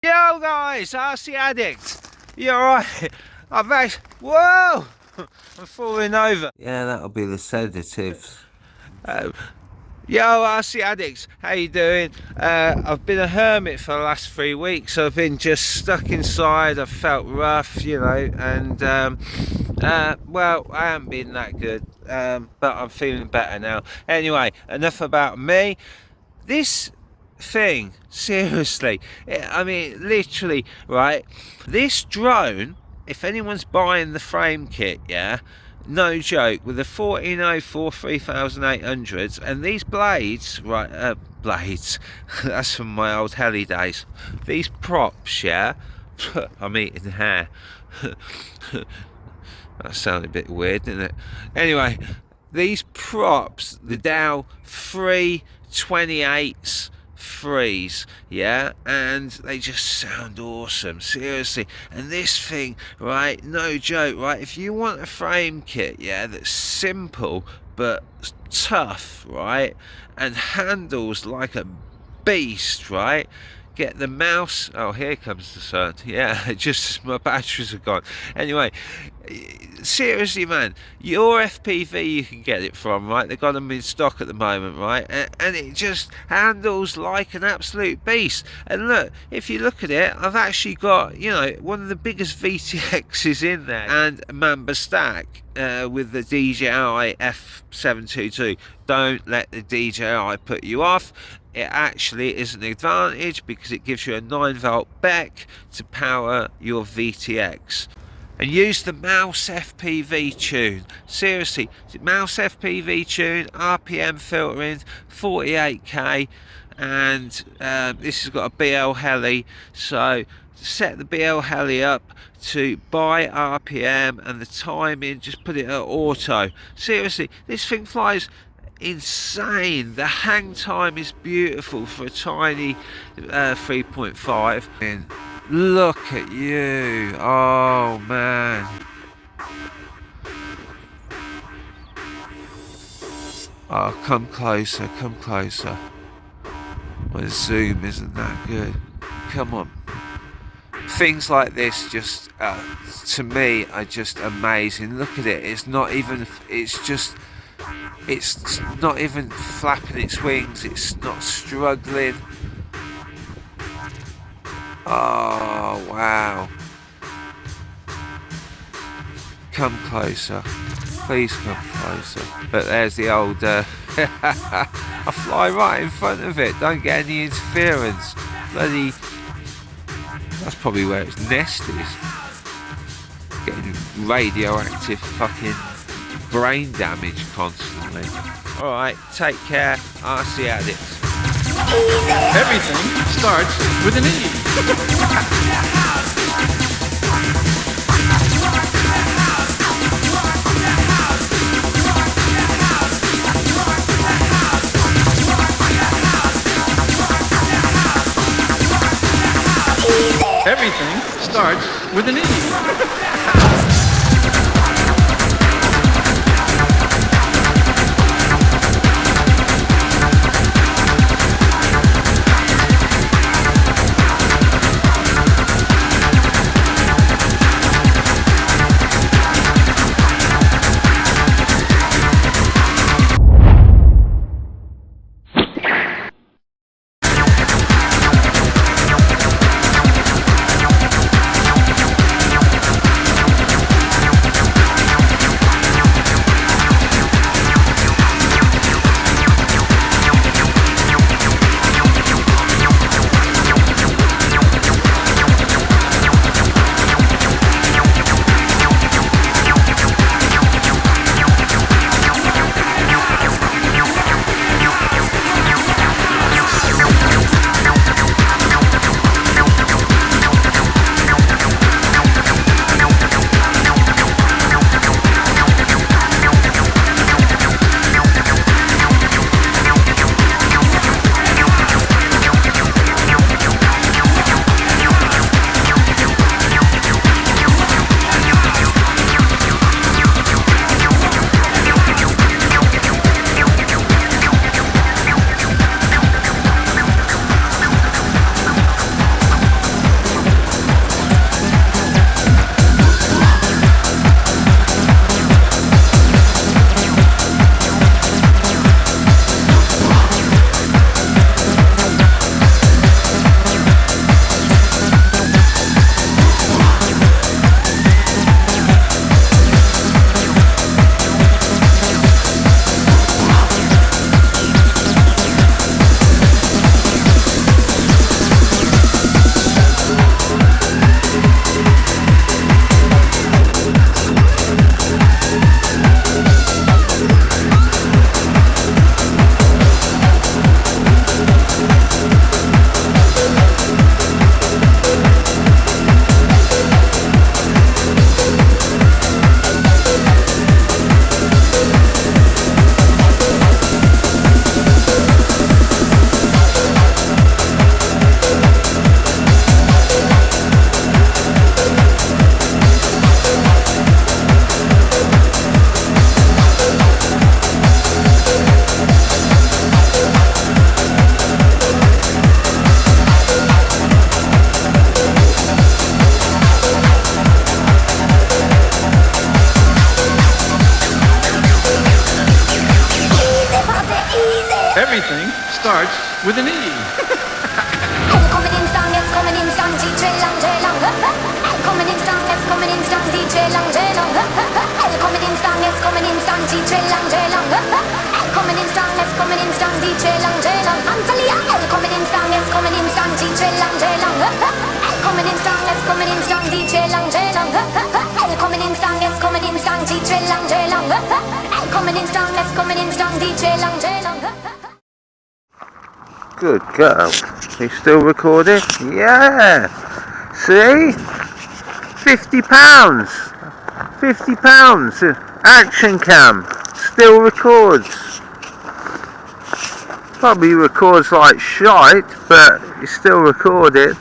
Yo guys, RC Addict, you alright? I've actually, whoa! I'm falling over. Yeah, that'll be the sedatives. Yo RC Addicts, how you doing? I've been a hermit for the last 3 weeks. I've been just stuck inside. I've felt rough, you know, and well, I haven't been that good, but I'm feeling better now. Anyway, enough about me. This thing, seriously, I mean, literally, right, this drone, if anyone's buying the frame kit, yeah, no joke, with the 1404 3800s and these blades, right, blades, that's from my old heli days, these props, yeah, I'm eating hair. That sounded a bit weird, didn't it? Anyway, these props, the Dow 328s freeze, yeah, and they just sound awesome, seriously. And this thing, right, no joke, right, if you want a frame kit, yeah, that's simple but tough, right, and handles like a beast, right, get the mouse. Oh, here comes the sun. Yeah, just my batteries are gone. Anyway, seriously, man, your FPV you can get it from, right? They've got them in stock at the moment, right? And it just handles like an absolute beast. And look, if you look at it, I've actually got, you know, one of the biggest VTXs in there, and a Mamba stack with the DJI F722. Don't let the DJI put you off. It actually is an advantage because it gives you a 9-volt BEC to power your VTX. And use the mouse FPV tune. Seriously, mouse FPV tune, RPM filtering, 48k, and this has got a BL heli. So set the BL heli up to by RPM, and the timing, just put it at auto. Seriously, this thing flies insane. The hang time is beautiful for a tiny 3.5. And look at you, oh man. Oh, come closer, come closer. My zoom isn't that good. Come on. Things like this just to me are just amazing. Look at it, it's not even flapping its wings, it's not struggling. Oh wow. Come closer, please come closer. But there's the old I fly right in front of it, don't get any interference. Bloody, that's probably where its nest is. Getting radioactive fucking brain damage constantly. Alright, take care, RC Addicts. Everything starts with an E. Everything starts with an E. with an E. Good girl. You still recording? Yeah. See? £50. £50. Action cam. Still records. Probably records like shite, but you still record it.